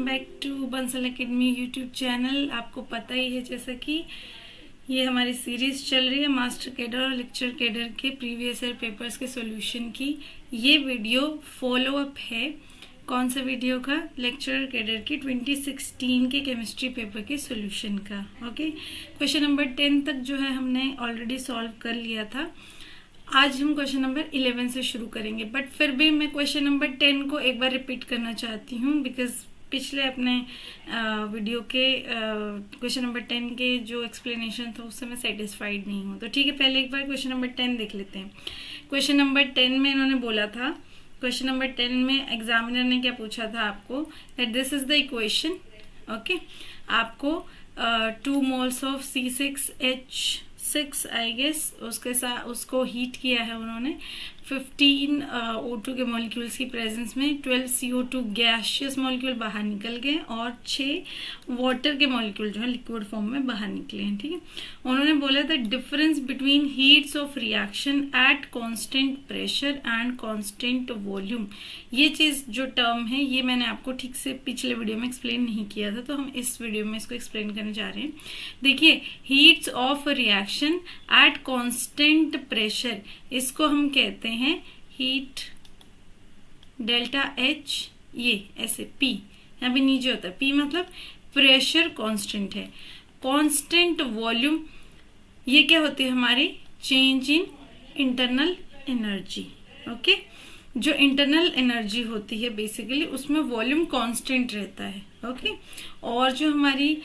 Back to Bansal academy YouTube channel. आपको पता ही है जैसा कि ये हमारी सीरीज चल रही है मास्टर कैडर और लेक्चर कैडर के प्रीवियस ईयर पेपर्स के सॉल्यूशन की। ये वीडियो फॉलो अप है कौन सा वीडियो का? लेक्चर कैडर की 2016 के केमिस्ट्री पेपर के सॉल्यूशन का। ओके, क्वेश्चन नंबर 10 तक जो है हमने ऑलरेडी सॉल्व कर लिया था। आज हम क्वेश्चन नंबर 11 से शुरू करेंगे, बट फिर भी मैं क्वेश्चन नंबर 10 को एक बार रिपीट करना चाहती हूँ बिकॉज पिछले अपने वीडियो के क्वेश्चन नंबर 10 के जो एक्सप्लेनेशन था उससे मैं सेटिस्फाइड नहीं हूँ। तो ठीक है, पहले एक बार क्वेश्चन नंबर 10 देख लेते हैं। क्वेश्चन नंबर 10 में इन्होंने बोला था, क्वेश्चन नंबर 10 में एग्जामिनर ने क्या पूछा था आपको, that this is the equation. Okay, आपको 2 moles of C6H6 I guess उसके साथ उसको हीट किया है उन्होंने 15 O2 के मॉलिक्यूल्स की प्रेजेंस में। 12 CO2 गैसियस मॉलिक्यूल बाहर निकल गए और 6 वाटर के मॉलिक्यूल जो है लिक्विड फॉर्म में बाहर निकले हैं। ठीक है, उन्होंने बोला था difference between heats of reaction at constant pressure and constant volume. ये चीज जो टर्म है ये मैंने आपको ठीक से पिछले वीडियो में एक्सप्लेन नहीं किया था, तो हम इस वीडियो में इसको एक्सप्लेन करने जा रहे हैं। देखिए, heats of reaction at constant pressure, इसको हम कहते हैं हीट डेल्टा H, ये ऐसे P यहाँ पे नीचे होता है। P मतलब प्रेशर कांस्टेंट है। कांस्टेंट वॉल्यूम ये क्या होती है हमारी? Change in internal energy. Okay, जो इंटरनल एनर्जी होती है बेसिकली उसमें वॉल्यूम कांस्टेंट रहता है। ओके, और जो हमारी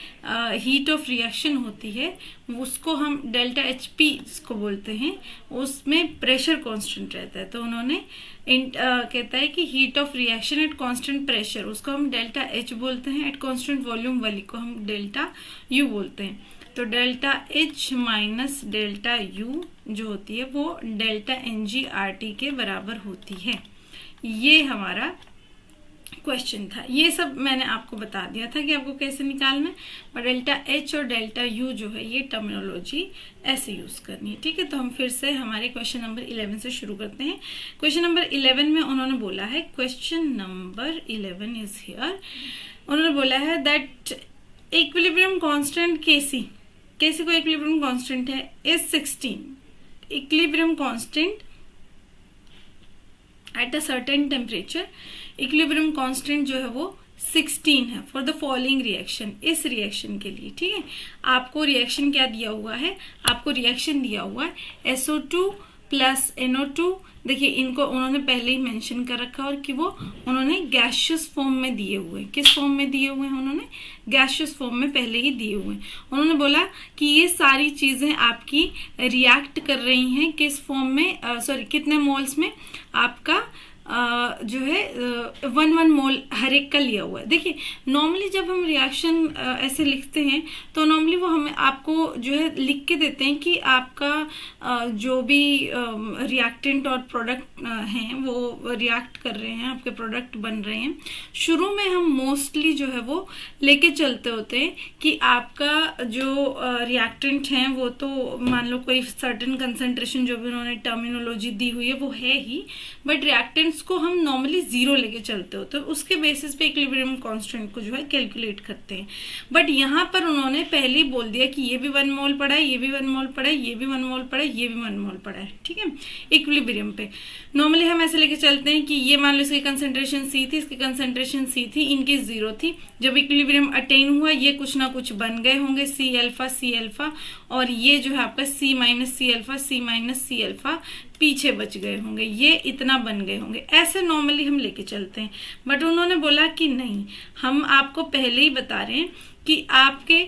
हीट ऑफ रिएक्शन होती है उसको हम डेल्टा HP जिसको बोलते हैं, उसमें प्रेशर कांस्टेंट रहता है। तो उन्होंने कहता है कि heat of reaction at constant pressure उसको हम डेल्टा H बोलते हैं, एट कांस्टेंट वॉल्यूम वाली को हम डेल्टा U बोलते हैं। तो delta H minus delta U जो होती है वो डेल्टा NG/RT के बराबर होती है। ये हमारा क्वेश्चन था। ये सब मैंने आपको बता दिया था कि आपको कैसे निकालना है, पर डेल्टा H और डेल्टा U जो है ये टर्मिनोलॉजी ऐसे यूज करनी है। ठीक है, तो हम फिर से हमारे क्वेश्चन नंबर 11 से शुरू करते हैं। क्वेश्चन नंबर 11 में उन्होंने बोला है, क्वेश्चन नंबर 11 इज हियर। उन्होंने बोला है दैट इक्विलिब्रियम कांस्टेंट Kc को इक्विलिब्रियम कांस्टेंट है is 16। Equilibrium constant at a certain temperature, equilibrium constant जो है वो 16 है फॉर द फॉलोइंग रिएक्शन, इस रिएक्शन के लिए। ठीक है, आपको रिएक्शन क्या दिया हुआ है? आपको रिएक्शन दिया हुआ है SO2 प्लस NO2। देखिए, इनको उन्होंने पहले ही मेंशन कर रखा और कि वो उन्होंने गैसियस फॉर्म में दिए हुए। किस फॉर्म में दिए हुए हैं? उन्होंने गैसियस फॉर्म में पहले ही दिए हुए हैं। उन्होंने बोला कि ये सारी चीजें आपकी रिएक्ट कर रही हैं किस फॉर्म में, कितने मोल्स में? आपका जो है 1 मोल हर एक का लिया हुआ है। देखिए, नॉर्मली जब हम रिएक्शन ऐसे लिखते हैं तो नॉर्मली वो हमें आपको जो है लिख के देते हैं कि आपका जो भी रिएक्टेंट और प्रोडक्ट हैं वो रिएक्ट कर रहे हैं, आपके प्रोडक्ट बन रहे हैं। शुरू में हम मोस्टली जो है वो लेके चलते होते हैं कि आपका जो रिएक्टेंट हैं वो तो मान लो कोई सर्टेन कंसंट्रेशन जो भी उन्होंने टर्मिनोलॉजी दी हुई है वो है ही, बट रिएक्टेंट्स को हम नॉर्मली 0 लेके चलते हो, तो उसके बेसिस पे इक्विलिब्रियम कांस्टेंट को जो है कैलकुलेट करते हैं। बट यहाँ पर उन्होंने पहले ही बोल दिया कि ये भी 1 मोल पड़ा है, ये भी 1 मोल पड़ा है, ये भी 1 मोल पड़ा है, ये भी 1 मोल पड़ा है। ठीक है, इक्विलिब्रियम पे नॉर्मली हम ऐसे लेके चलते हैं कि ये मान लो इसकी कंसेंट्रेशन C थी, इसकी कंसेंट्रेशन C थी, इनकी 0 थी। जब इक्विलिब्रियम अटेन हुआ ये कुछ ना कुछ बन गए होंगे, C अल्फा, और ये जो है आपका C माइनस C अल्फा पीछे बच गए होंगे, ये इतना बन गए होंगे। ऐसे नॉर्मली हम लेके चलते हैं, बट उन्होंने बोला कि नहीं, हम आपको पहले ही बता रहे हैं कि आपके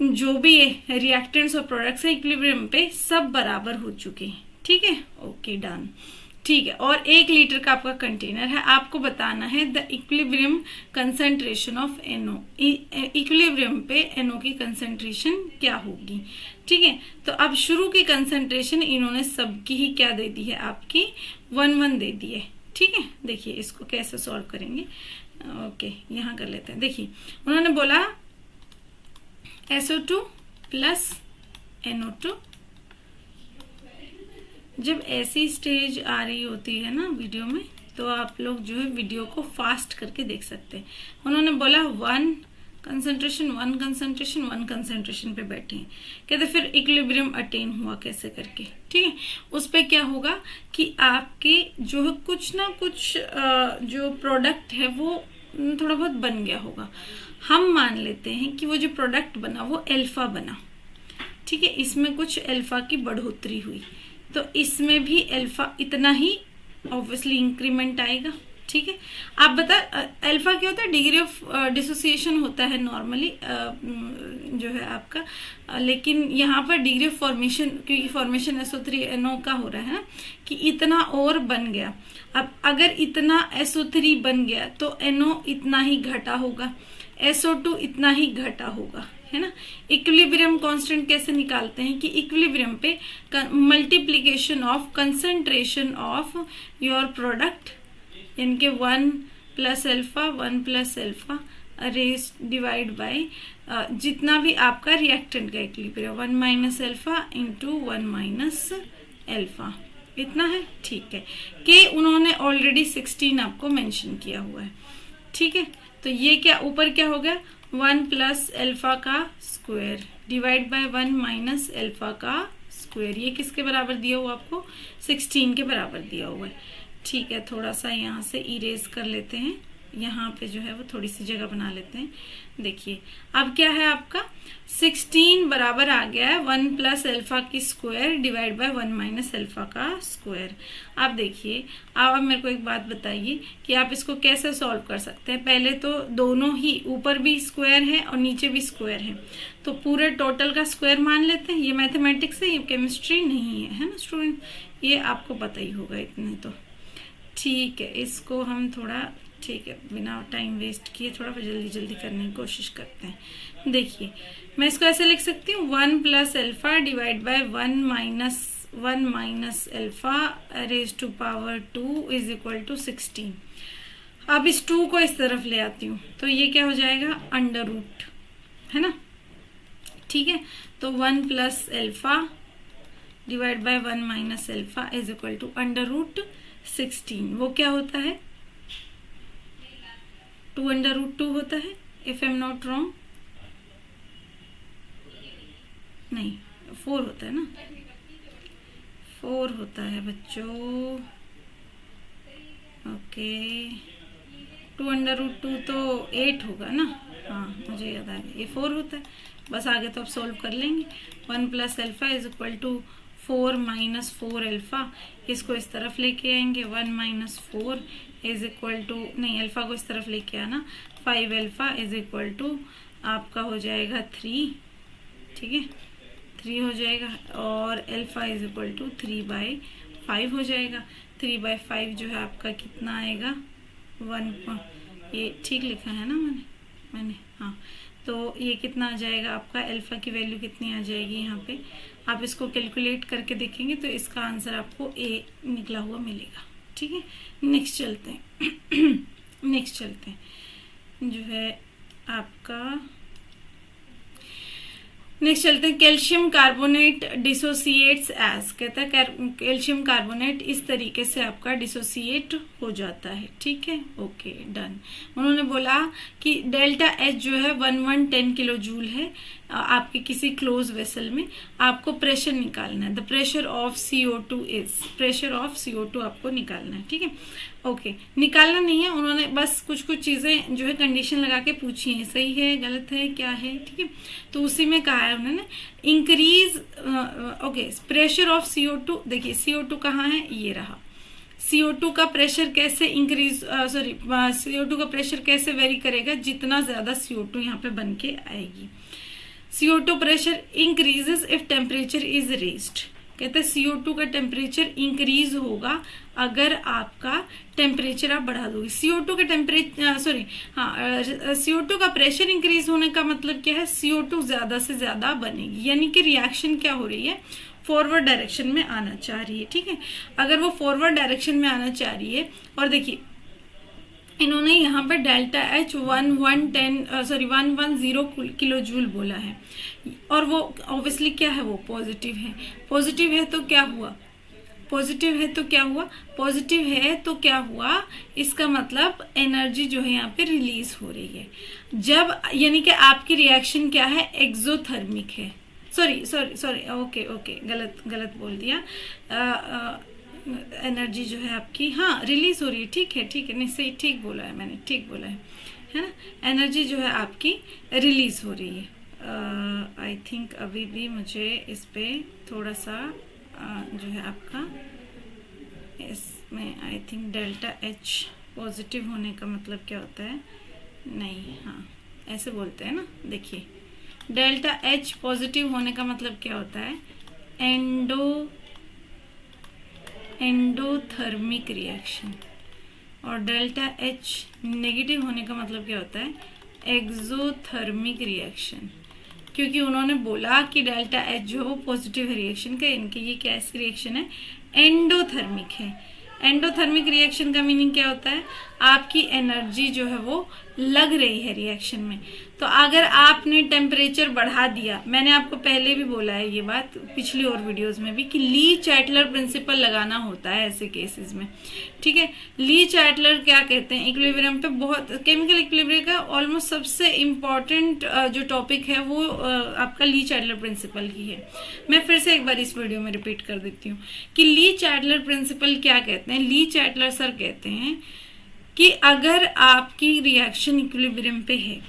जो भी रिएक्टेंट्स और प्रोडक्ट्स है इक्विलिब्रियम पे सब बराबर हो चुके हैं। ठीक है, ओके डन। ठीक है, और 1 लीटर का आपका कंटेनर है, आपको बताना है the equilibrium concentration of NO। Equilibrium पे NO की कंसंट्रेशन क्या होगी? ठीक है, तो अब शुरू की कंसंट्रेशन इन्होंने सबकी ही क्या दे दी है? आपकी 1 दे दी है। ठीक है, देखिए इसको कैसे सॉल्व करेंगे। ओके, यहाँ कर लेते हैं। देखिए, उन्होंने बोला SO2 प्लस NO2। जब ऐसी स्टेज आ रही होती है ना वीडियो में, तो आप लोग जो है वीडियो को फास्ट करके देख सकते हैं। उन्होंने बोला 1 कंसंट्रेशन 1 कंसंट्रेशन 1 कंसंट्रेशन पे बैठे हैं, कहते फिर इक्विलिब्रियम अटेन हुआ कैसे करके, ठीक है। उस पे क्या होगा कि आपके जो है कुछ ना कुछ जो प्रोडक्ट है वो थोड़ा बहुत बन गया होगा। हम मान लेते हैं कि वो जो प्रोडक्ट बना वो अल्फा बना, ठीक है, इसमें कुछ अल्फा की बढ़ोतरी हुई, तो इसमें भी अल्फा इतना ही ऑब्वियसली इंक्रीमेंट आएगा, ठीक है। आप बता अल्फा क्या होता है, डिग्री ऑफ डिसोसिएशन होता है नॉर्मली जो है आपका, लेकिन यहाँ पर डिग्री ऑफ फॉर्मेशन, क्योंकि फॉर्मेशन SO3NO का हो रहा है ना, कि इतना और बन गया। अब अगर इतना SO3 बन गया तो NO इतना ही घटा होगा, SO2 इतना ही घटा होगा, है ना। इक्विलिब्रियम कांस्टेंट कैसे निकालते हैं कि इक्विलिब्रियम पे multiplication of concentration of your product, यानी कि 1 plus alpha 1 plus alpha raise divide by जितना भी आपका रिएक्टेंट का equilibrium 1 minus alpha into 1 minus alpha, इतना है, ठीक है। के उन्होंने ऑलरेडी 16 आपको मेंशन किया हुआ है, ठीक है। तो ये क्या ऊपर क्या हो गया 1 प्लस अल्फा का square divide by 1 minus alpha का स्क्वायर, ये किसके बराबर दिया हुआ आपको 16 के बराबर दिया हुआ है, ठीक है। थोड़ा सा यहाँ से इरेज कर लेते हैं, यहाँ पे जो है वो थोड़ी सी जगह बना लेते हैं। देखिए अब क्या है आपका 16 बराबर आ गया है 1 प्लस अल्फा की square divide by 1 minus alpha का स्क्वायर। आप देखिए अब मेरे को एक बात बताइए कि आप इसको कैसे सॉल्व कर सकते हैं। पहले तो दोनों ही ऊपर भी स्क्वायर है और नीचे भी स्क्वायर है, तो पूरे टोटल का स्क्वायर मान लेते हैं। ये मैथमेटिक्स है, ये केमिस्ट्री नहीं है ना स्टूडेंट, ये आपको पता ही होगा इतने तो, ठीक है। इसको हम थोड़ा, ठीक है, बिना टाइम वेस्ट किए थोड़ा जल्दी जल्दी करने की कोशिश करते हैं। देखिए मैं इसको ऐसे लिख सकती हूँ 1 plus alpha divide by 1 minus alpha raise to power 2 is equal to 16। अब इस 2 को इस तरफ ले आती हूँ तो ये क्या हो जाएगा अंडर रूट, है ना, ठीक है। तो 1 plus alpha divide by 1 minus alpha is equal to under root 16। वो क्या होता है 2 अंडर रूट 2 होता है, if I am not wrong, नहीं 4 होता है ना, 4 होता है बच्चों, ओके। 2 अंडर रूट 2 तो 8 होगा ना, हाँ मुझे याद आ गया, ये 4 होता है। बस आगे तो आप सॉल्व कर लेंगे। 1 plus alpha is equal to 4 minus 4 alpha, इसको इस तरफ लेके आएंगे 1 माइनस 4 इज इक्वल टू, नहीं अल्फा को इस तरफ लेके आना, 5 अल्फा इज इक्वल टू आपका हो जाएगा 3, ठीक है 3 हो जाएगा, और अल्फा इज इक्वल टू 3/5 हो जाएगा। 3/5 जो है आपका कितना आएगा 1, ये ठीक लिखा है ना मैंने हाँ, तो ये कितना आ जाएगा आपका, अल्फा की वैल्यू कितनी आ जाएगी यहाँ पे, आप इसको कैलकुलेट करके देखेंगे तो इसका आंसर आपको ए निकला हुआ मिलेगा, ठीक है। नेक्स्ट चलते हैं नेक्स्ट चलते हैं जो है आपका, नेक्स्ट चलते हैं कैल्शियम कार्बोनेट डिसोसिएट्स एज, कहता है कैल्शियम कार्बोनेट इस तरीके से आपका डिसोसिएट हो जाता है, ठीक है, ओके डन। उन्होंने बोला कि डेल्टा एच जो है 1110 किलो जूल है आपके किसी क्लोज वेसल में, आपको प्रेशर निकालना है। The pressure of CO2 is, pressure of CO2 आपको निकालना है, ठीक है, ओके। निकालना नहीं है, उन्होंने बस कुछ कुछ चीजें जो है कंडीशन लगा के पूछी है, सही है गलत है क्या है, ठीक है। तो उसी में कहा है उन्होंने increase, okay, pressure of CO2। देखिए CO2 कहाँ है, ये रहा। CO2 का प्रेशर कैसे इंक्रीज, CO2 का प्रेशर कैसे वेरी करेगा, जितना ज्यादा CO2 यहाँ पे बन के आएगी। CO2 pressure increases if temperature is raised, कहते हैं CO2 का टेम्परेचर इंक्रीज होगा अगर आपका टेम्परेचर आप बढ़ा दोगे। CO2 का टेम्परेचर CO2 का प्रेशर इंक्रीज होने का मतलब क्या है, CO2 ज्यादा से ज्यादा बनेगी, यानी कि रिएक्शन क्या हो रही है, फॉरवर्ड डायरेक्शन में आना चाह रही है, ठीक है। अगर वो फॉरवर्ड डायरेक्शन में आना चाह रही है, और देखिए इन्होंने यहाँ पर डेल्टा एच 110 किलो जूल बोला है, और वो ऑब्वियसली क्या है, वो पॉजिटिव है। पॉजिटिव है तो क्या हुआ, पॉजिटिव है तो क्या हुआ, पॉजिटिव है तो क्या हुआ, इसका मतलब एनर्जी जो है यहाँ पे रिलीज हो रही है। जब यानी कि आपकी रिएक्शन क्या है, एक्सोथर्मिक है। सॉरी ओके गलत बोल दिया। एनर्जी जो है आपकी, हाँ, रिलीज हो रही है, ठीक है, नहीं सही, ठीक बोला है मैंने, ठीक बोला है ना। एनर्जी जो है आपकी रिलीज हो रही है। आई थिंक अभी भी मुझे इस पे थोड़ा सा जो है आपका इसमें I think delta H positive होने का मतलब क्या होता है, नहीं, हाँ ऐसे बोलते हैं ना। देखिए डेल्टा एच पॉजिटिव होने का मतलब क्या होता है, एंडोथर्मिक रिएक्शन, और डेल्टा एच नेगेटिव होने का मतलब क्या होता है, एक्सोथर्मिक रिएक्शन। क्योंकि उन्होंने बोला कि डेल्टा एच जो है वो पॉजिटिव रिएक्शन का, इनके ये क्या रिएक्शन है, एंडोथर्मिक है। एंडोथर्मिक रिएक्शन का मीनिंग क्या होता है, आपकी एनर्जी जो है वो लग रही है रिएक्शन में। तो अगर आपने टेम्परेचर बढ़ा दिया, मैंने आपको पहले भी बोला है ये बात पिछली और वीडियोस में भी, कि ली चैटलर प्रिंसिपल लगाना होता है ऐसे केसेस में, ठीक है। ली चैटलर क्या कहते हैं, इक्विलिब्रियम पे बहुत, केमिकल इक्विलिब्रियम का ऑलमोस्ट सबसे इम्पॉर्टेंट जो टॉपिक है वो आपका ली चैटलर प्रिंसिपल ही है। मैं फिर से एक बार इस वीडियो में रिपीट कर देती हूँ कि ली चैटलर प्रिंसिपल क्या कहते हैं। ली चैटलर सर कहते हैं कि अगर आपकी रिएक्शन इक्विलिब्रियम पे है,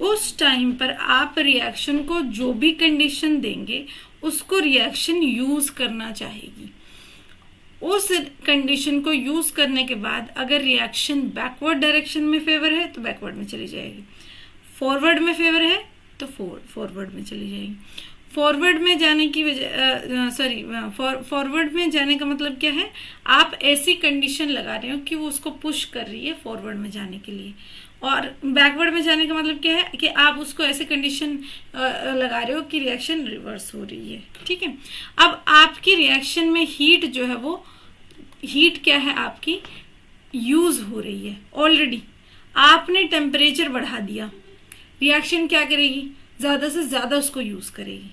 उस टाइम पर आप रिएक्शन को जो भी कंडीशन देंगे उसको रिएक्शन यूज करना चाहेगी। उस कंडीशन को यूज करने के बाद अगर रिएक्शन बैकवर्ड डायरेक्शन में फेवर है तो बैकवर्ड में चली जाएगी, फॉरवर्ड में फेवर है तो फॉरवर्ड में चली जाएगी। फॉरवर्ड में जाने की वजह फॉरवर्ड में जाने का मतलब क्या है, आप ऐसी कंडीशन लगा रहे हो कि वो उसको पुश कर रही है फॉरवर्ड में जाने के लिए। और बैकवर्ड में जाने का मतलब क्या है कि आप उसको ऐसे कंडीशन लगा रहे हो कि रिएक्शन रिवर्स हो रही है, ठीक है। अब आपकी रिएक्शन में हीट जो है वो, हीट क्या है आपकी, यूज हो रही है ऑलरेडी। आपने टेम्परेचर बढ़ा दिया, रिएक्शन क्या करेगी, ज्यादा से ज्यादा उसको यूज करेगी।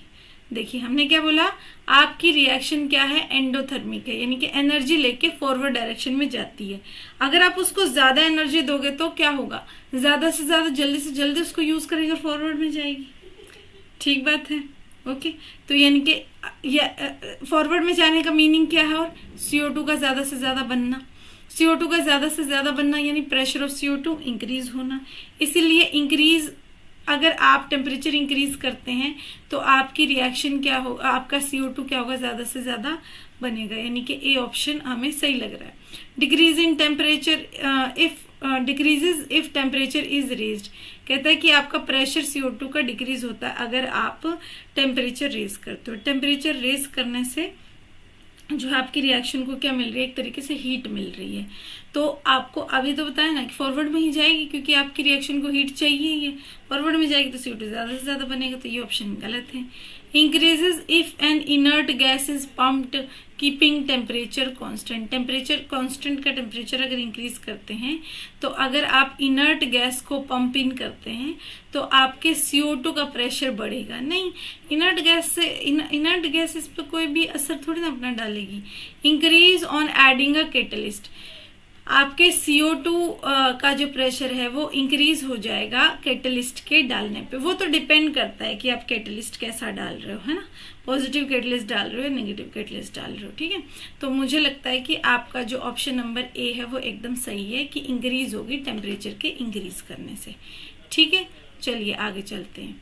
देखिए हमने क्या बोला, आपकी रिएक्शन क्या है, एंडोथर्मिक है, यानी कि एनर्जी लेके फॉरवर्ड डायरेक्शन में जाती है। अगर आप उसको ज्यादा एनर्जी दोगे तो क्या होगा, ज्यादा से ज्यादा जल्दी से जल्दी उसको यूज करेगी और फॉरवर्ड में जाएगी, ठीक बात है, ओके। तो यानी कि फॉरवर्ड में जाने का मीनिंग क्या है, और CO2 का ज्यादा से ज्यादा बनना, CO2 का ज्यादा से ज्यादा बनना यानी प्रेशर ऑफ CO2 इंक्रीज होना। इसीलिए इंक्रीज, अगर आप टेम्परेचर इंक्रीज करते हैं तो आपकी रिएक्शन क्या होगा, आपका CO2 क्या होगा, ज्यादा से ज्यादा बनेगा, यानी कि ए ऑप्शन हमें सही लग रहा है। Decrease in temperature decreases if temperature is raised, कहता है कि आपका प्रेशर CO2 का डिक्रीज होता है अगर आप टेम्परेचर रेज करते हो। टेम्परेचर रेज करने से जो है आपकी रिएक्शन को क्या मिल रही है, एक तरीके से हीट मिल रही है। तो आपको अभी तो बताया ना कि फॉरवर्ड में ही जाएगी, क्योंकि आपकी रिएक्शन को हीट चाहिए ही है। फॉरवर्ड में जाएगी तो CO2 ज्यादा से ज्यादा बनेगा, तो ये ऑप्शन गलत है। Increases if N inert gas is pumped keeping temperature constant, temperature constant का टेम्परेचर अगर इंक्रीज करते हैं तो अगर आप इनर्ट गैस को पंप इन करते हैं तो आपके CO2 का प्रेशर बढ़ेगा नहीं। इनर्ट गैस से इनर्ट गैस इस पर कोई भी असर थोड़ी ना अपना डालेगी। Increase on adding a catalyst, आपके CO2 का जो प्रेशर है वो इंक्रीज हो जाएगा कैटलिस्ट के डालने पे। वो तो डिपेंड करता है कि आप कैटलिस्ट कैसा डाल रहे हो, है ना, पॉजिटिव कैटलिस्ट डाल रहे हो, नेगेटिव कैटलिस्ट डाल रहे हो, ठीक है। तो मुझे लगता है कि आपका जो ऑप्शन नंबर ए है वो एकदम सही है कि इंक्रीज होगी टेम्परेचर के इंक्रीज करने से, ठीक है। चलिए आगे चलते हैं।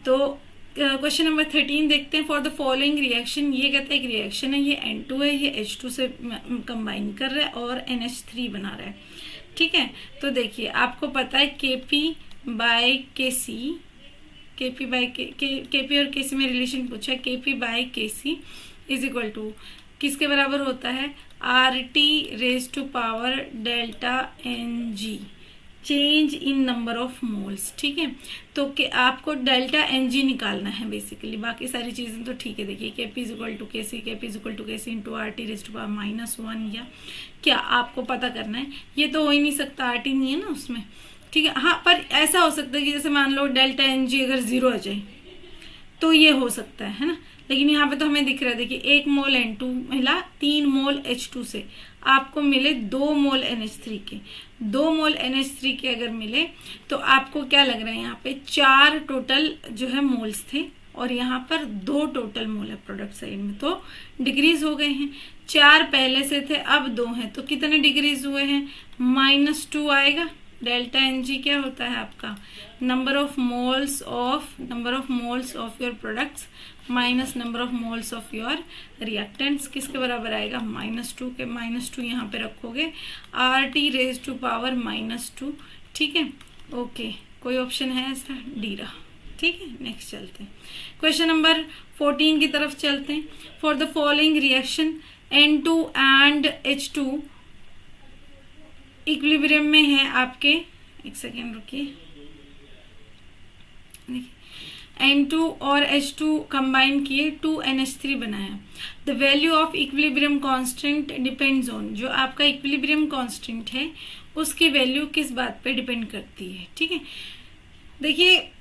तो क्वेश्चन नंबर 13 देखते हैं। फॉर द फॉलोइंग रिएक्शन, ये कहता है कि रिएक्शन है, ये N2 है, ये H2 से कंबाइन कर रहा है और NH3 बना रहा है, ठीक है। तो देखिए आपको पता है KP बाय KC, KP और KC में रिलेशन पूछा है, KP by KC is equal to किसके बराबर होता है, RT raise to power delta NG, change in number of moles, ठीक है। तो कि आपको डेल्टा NG निकालना है बेसिकली, बाकी सारी चीजें तो ठीक है। देखिए KP is equal to KC, KP is equal to KC into RT raise to power -1, या क्या आपको पता करना है। ये तो हो ही नहीं सकता, RT नहीं है ना उसमें, ठीक है। हाँ, पर ऐसा हो सकता है कि जैसे मान लो डेल्टा NG अगर 0 आ जाए तो ये हो सकता है ना, लेकिन यहाँ पे तो हमें दिख रहा है, देखिए 1 मोल N2 मिला 3 मोल H2 से, आपको मिले 2 मोल NH3 के। 2 मोल NH3 के अगर मिले तो आपको क्या लग रहा है, यहाँ पे 4 टोटल जो है मोल्स थे और यहाँ पर 2 टोटल मोल है प्रोडक्ट साइड में, तो डिक्रीज हो गए हैं। 4 पहले से थे, अब 2 हैं, तो कितने डिक्रीज हुए हैं, -2 आएगा। डेल्टा Ng क्या होता है आपका, number of moles of your products minus number of moles of your reactants, किसके बराबर आएगा, -2 के। -2 यहाँ पे रखोगे, RT⁻², ठीक है। ओके, कोई ऑप्शन है ऐसा, डी रहा, ठीक है। नेक्स्ट चलते हैं, क्वेश्चन नंबर 14 की तरफ चलते हैं। For the following reaction N2 and H2 equilibrium में है आपके, एक सेकेंड रुकिए, N2 और H2 कंबाइन किए 2NH3 बनाया। The value of equilibrium constant depends on, जो आपका इक्विलिब्रियम कांस्टेंट है उसकी वैल्यू किस बात पे डिपेंड करती है, ठीक है। देखिए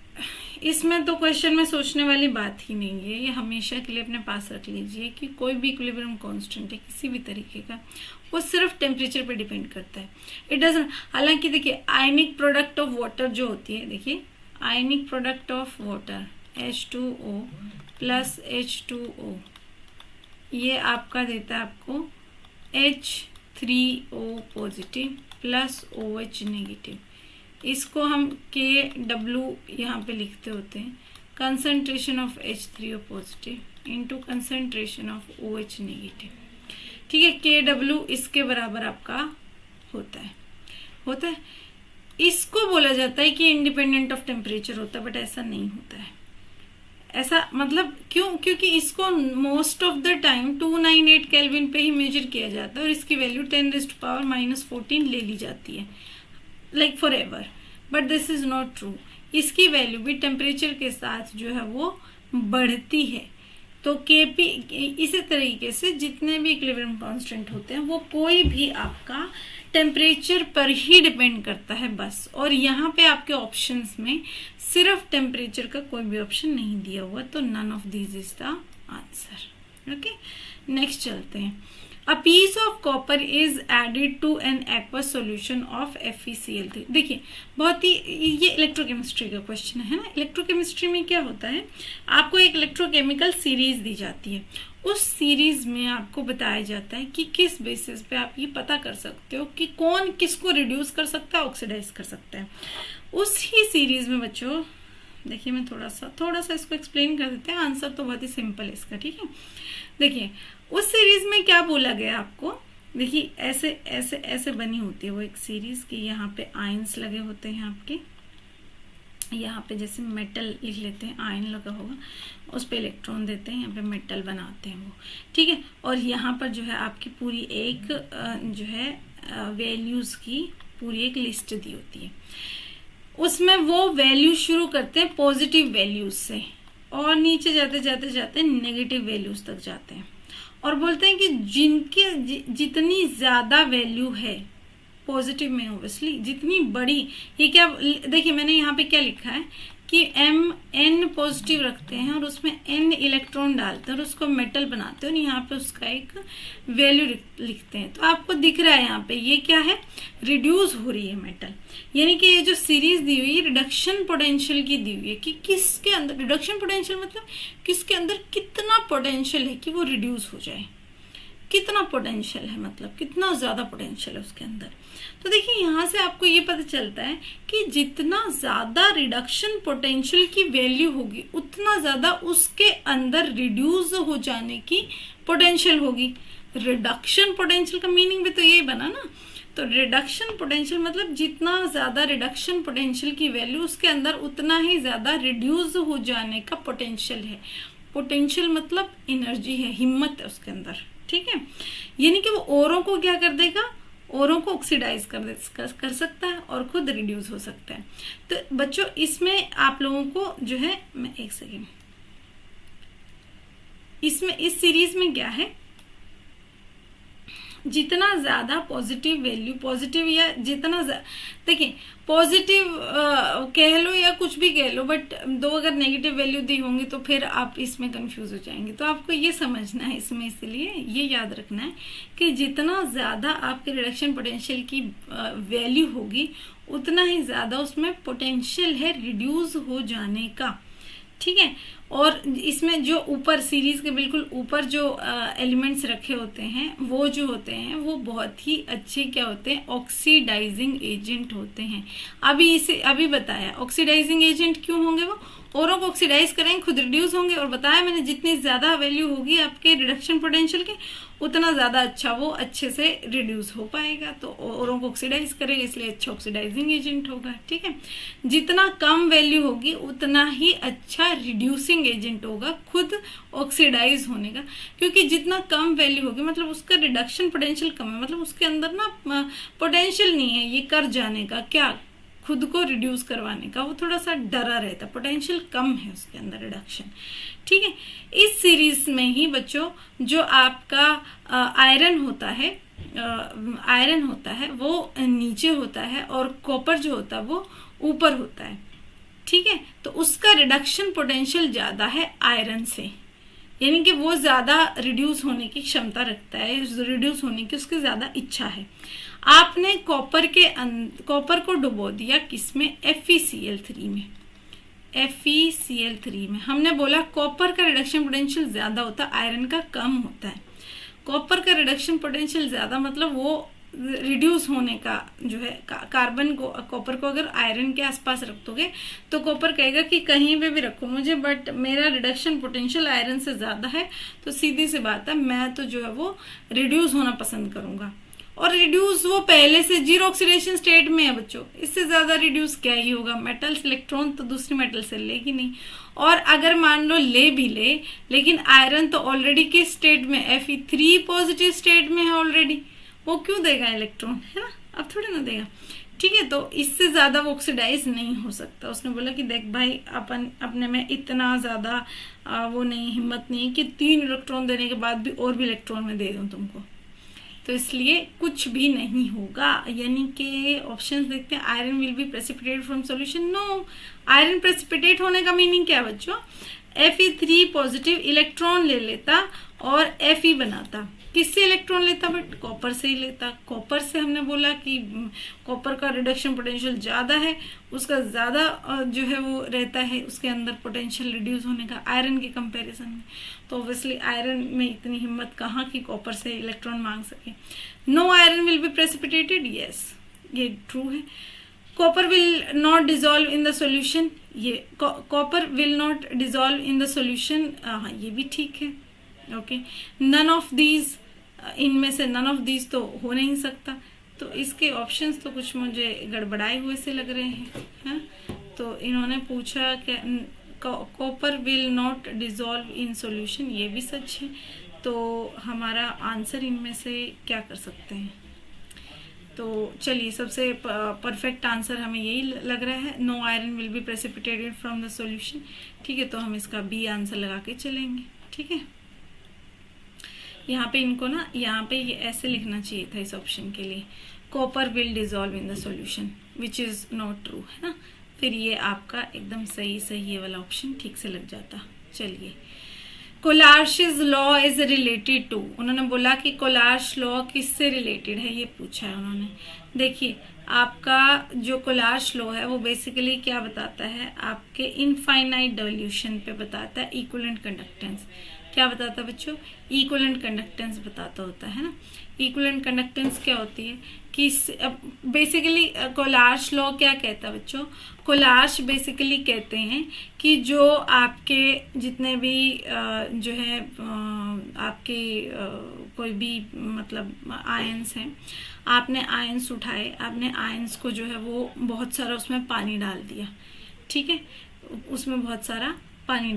इसमें तो क्वेश्चन में सोचने वाली बात ही नहीं है, ये हमेशा के लिए अपने पास रख लीजिए कि कोई भी इक्विलिब्रियम कांस्टेंट है किसी भी तरीके का, वो सिर्फ टेम्परेचर पे डिपेंड करता है। इट डजंट, हालांकि देखिए आयनिक प्रोडक्ट ऑफ वाटर जो होती है, देखिए ionic product of water H2O plus H2O, ये आपका देता है आपको H3O positive plus OH negative. इसको हम KW यहाँ पे लिखते होते हैं, concentration of H3O positive into concentration of OH negative, ठीक है। KW इसके बराबर आपका होता है। इसको बोला जाता है कि इंडिपेंडेंट ऑफ टेम्परेचर होता है, बट ऐसा नहीं होता है। ऐसा मतलब क्यों, क्योंकि इसको most of the time 298 kelvin पे ही मेजर किया जाता है और इसकी वैल्यू 10⁻⁻14 ले ली जाती है, like for ever. But this is not true, इसकी वैल्यू भी टेम्परेचर के साथ जो है वो बढ़ती है। तो Kp इसी तरीके से जितने भी इक्विलिब्रियम कांस्टेंट होते हैं वो कोई भी आपका टेम्परेचर पर ही डिपेंड करता है बस। और यहाँ पे आपके ऑप्शंस में सिर्फ टेम्परेचर का कोई भी ऑप्शन नहीं दिया हुआ, तो none of these is the answer. Okay, next चलते हैं। A piece of copper is added to an aqueous solution of FeCl3। देखिए बहुत ही, ये इलेक्ट्रोकेमिस्ट्री का क्वेश्चन है ना। इलेक्ट्रोकेमिस्ट्री में क्या होता है, आपको एक इलेक्ट्रोकेमिकल सीरीज दी जाती है, उस सीरीज में आपको बताया जाता है कि किस बेसिस पे आप ये पता कर सकते हो कि कौन किसको रिड्यूस कर सकता है, ऑक्सीडाइज कर सकता है। उस ही सीरीज में बच्चों देखिए, मैं थोड़ा सा इसको एक्सप्लेन कर देते हैं, आंसर तो बहुत ही सिंपल है इसका, ठीक है। देखिए उस सीरीज में क्या बोला गया आपको, देखिए ऐसे ऐसे ऐसे बनी होती है वो एक सीरीज की, यहाँ पे आयंस लगे होते हैं आपके, यहाँ पे जैसे मेटल लिख लेते हैं, आयन लगा होगा, उस पे इलेक्ट्रॉन देते हैं, यहाँ पे मेटल बनाते हैं वो, ठीक है। और यहाँ पर जो है आपकी पूरी एक जो है वैल्यूज की पूरी एक लिस्ट दी होती है। उसमें वो वैल्यू शुरू करते हैं पॉजिटिव वैल्यूज से और नीचे जाते जाते जाते नेगेटिव वैल्यूज तक जाते हैं और बोलते हैं कि जिनके जितनी ज्यादा वैल्यू है पॉजिटिव में, ऑब्वियसली जितनी बड़ी, ये क्या, देखिए मैंने यहाँ पे क्या लिखा है कि N पॉजिटिव रखते हैं और उसमें N इलेक्ट्रॉन डालते हैं और उसको मेटल बनाते हैं और यहाँ पे उसका एक वैल्यू लिखते हैं। तो आपको दिख रहा है यहाँ पे ये क्या है, रिड्यूस हो रही है मेटल, यानी कि ये जो सीरीज दी हुई है रिडक्शन पोटेंशियल की दी हुई है कि किसके अंदर, रिडक्शन पोटेंशियल मतलब किसके अंदर कितना पोटेंशियल है कि वो रिड्यूस हो जाए, कितना पोटेंशियल है, मतलब कितना ज्यादा पोटेंशियल है उसके अंदर। तो देखिए यहाँ से आपको ये पता चलता है कि जितना ज्यादा रिडक्शन पोटेंशियल की वैल्यू होगी उतना ज्यादा उसके अंदर रिड्यूस हो जाने की पोटेंशियल होगी। रिडक्शन पोटेंशियल का मीनिंग भी तो यही बना ना। तो रिडक्शन पोटेंशियल मतलब जितना ज्यादा रिडक्शन पोटेंशियल की वैल्यू उसके अंदर उतना ही ज्यादा रिड्यूस हो जाने का पोटेंशियल है। पोटेंशियल मतलब एनर्जी है, हिम्मत है उसके अंदर, ठीक है। यानी कि वो औरों को क्या कर देगा, औरों को ऑक्सीडाइज कर सकता है और खुद रिड्यूस हो सकता है। तो बच्चों इसमें आप लोगों को जो है, मैं एक सेकेंड, इसमें इस सीरीज में क्या है, जितना ज्यादा पॉजिटिव वैल्यू, पॉजिटिव या जितना देखिए पॉजिटिव कह लो या कुछ भी कह लो, बट दो अगर नेगेटिव वैल्यू दी होंगी तो फिर आप इसमें कंफ्यूज हो जाएंगे। तो आपको ये समझना है इसमें, इसलिए ये याद रखना है कि जितना ज्यादा आपके रिडक्शन पोटेंशियल की वैल्यू होगी उतना ही ज्यादा उसमें पोटेंशियल है रिड्यूस हो जाने का, ठीक है। और इसमें जो ऊपर सीरीज के बिल्कुल ऊपर जो एलिमेंट्स रखे होते हैं वो जो होते हैं वो बहुत ही अच्छे क्या होते हैं, ऑक्सीडाइजिंग एजेंट होते हैं। अभी बताया ऑक्सीडाइजिंग एजेंट क्यों होंगे, वो औरों को ऑक्सीडाइज करेंगे, खुद रिड्यूस होंगे। और बताया मैंने जितनी ज्यादा वैल्यू होगी आपके रिडक्शन पोटेंशियल के उतना ज्यादा अच्छा वो अच्छे से रिड्यूस हो पाएगा, तो औरों को ऑक्सीडाइज करेगा, इसलिए अच्छा ऑक्सीडाइजिंग एजेंट होगा, ठीक है। जितना कम वैल्यू होगी उतना ही अच्छा रिड्यूसिंग एजेंट होगा खुद ऑक्सीडाइज होने का, क्योंकि जितना कम वैल्यू होगी मतलब उसका रिडक्शन पोटेंशियल कम है, मतलब उसके अंदर ना पोटेंशियल नहीं है ये कर जाने का, क्या खुद को रिड्यूस करवाने का, वो थोड़ा सा डरा रहता, पोटेंशियल कम है उसके अंदर रिडक्शन, ठीक है। इस सीरीज में ही बच्चों जो आपका आयरन होता है वो नीचे होता है और कॉपर जो होता है वो ऊपर होता है, ठीक है। तो उसका रिडक्शन पोटेंशियल ज्यादा है आयरन से, यानी कि वो ज्यादा रिड्यूस होने की क्षमता रखता है, रिड्यूस होने की उसकी ज्यादा इच्छा है। आपने कॉपर को डुबो दिया किसमें, FeCl3 में, FeCl3 में। हमने बोला कॉपर का रिडक्शन पोटेंशियल ज्यादा होता है, आयरन का कम होता है। कॉपर का रिडक्शन पोटेंशियल ज्यादा मतलब वो रिड्यूस होने का जो है, कार्बन को कॉपर को अगर आयरन के आसपास रख दोगे तो कॉपर कहेगा कि कहीं पे भी रखो मुझे, बट मेरा रिडक्शन पोटेंशियल आयरन से ज्यादा है, तो सीधी सी बात है मैं तो जो है वो रिड्यूस होना पसंद करूंगा। और रिड्यूस वो पहले से जीरो ऑक्सीडेशन स्टेट में है बच्चों, इससे ज्यादा रिड्यूस क्या ही होगा, मेटल्स इलेक्ट्रॉन तो दूसरी मेटल से लेगी नहीं। और अगर मान लो ले भी ले, लेकिन आयरन तो ऑलरेडी किस स्टेट में, Fe3 पॉजिटिव स्टेट में है ऑलरेडी, वो क्यों देगा इलेक्ट्रॉन, है ना, अब थोड़ी ना देगा, ठीक है। तो इससे ज्यादा वो ऑक्सीडाइज नहीं हो सकता। उसने बोला कि देख भाई अपने में इतना ज्यादा वो नहीं, हिम्मत नहीं कि 3 इलेक्ट्रॉन देने के बाद भी और भी इलेक्ट्रॉन में दे दूं तुमको, तो इसलिए कुछ भी नहीं होगा। यानी कि ऑप्शंस देखते हैं, iron will be precipitated from solution, no. Iron precipitate होने का मीनिंग क्या है बच्चों, Fe3 पॉजिटिव इलेक्ट्रॉन ले लेता और Fe बनाता, किससे इलेक्ट्रॉन लेता, बट कॉपर से ही लेता। कॉपर से हमने बोला कि कॉपर का रिडक्शन पोटेंशियल ज्यादा है, उसका ज्यादा जो है वो रहता है उसके अंदर पोटेंशियल रिड्यूस होने का आयरन के कंपैरिजन में। तो ऑब्वियसली आयरन में इतनी हिम्मत कहाँ कि कॉपर से इलेक्ट्रॉन मांग सके। No iron will be precipitated, yes ये ट्रू है। Copper will not dissolve in the solution, ये copper will not dissolve in the solution, हाँ ये भी ठीक है, ओके। नन ऑफ दीज, इनमें से नन ऑफ दीज तो हो नहीं सकता, तो इसके ऑप्शंस तो कुछ मुझे गड़बड़ाए हुए से लग रहे हैं। तो इन्होंने पूछा कि copper will not dissolve in solution, ये भी सच है। तो हमारा आंसर इनमें से क्या कर सकते हैं, तो चलिए सबसे परफेक्ट आंसर हमें यही लग रहा है, no iron will be precipitated from the solution, ठीक है। तो हम इसका बी आंसर लगा के चलेंगे, ठीक है। यहाँ पे इनको ना, यहाँ पे ये ऐसे लिखना चाहिए था इस ऑप्शन के लिए, copper will dissolve in the solution which is not true, है ना। फिर ये आपका एकदम सही ये वाला ऑप्शन ठीक से लग जाता। चलिए, कोलार्शिस लॉ इज रिलेटेड टू, उन्होंने बोला कि कोलार्श लॉ किससे रिलेटेड है, ये पूछा है उन्होंने। देखिए आपका जो कोलार्श लॉ है वो बेसिकली क्या बताता है, आपके इनफाइनाइट डाइल्यूशन पे बताता है इक्विवेलेंट कंडक्टेंस। क्या बताता है बच्चों, इक्विवेलेंट कंडक्टेंस बताता होता है ना। इक्विवेलेंट कंडक्टेंस क्या होती है कि बेसिकली कोलार्श लॉ क्या कहता है बच्चों, कोलार्श बेसिकली कहते हैं कि जो आपके जितने भी जो है आपके कोई भी मतलब आयंस हैं, आपने आयंस उठाए, आपने आयंस को जो है वो बहुत सारा उसमें पानी डाल दिया, ठीक है, उसमें बहुत सारा पानी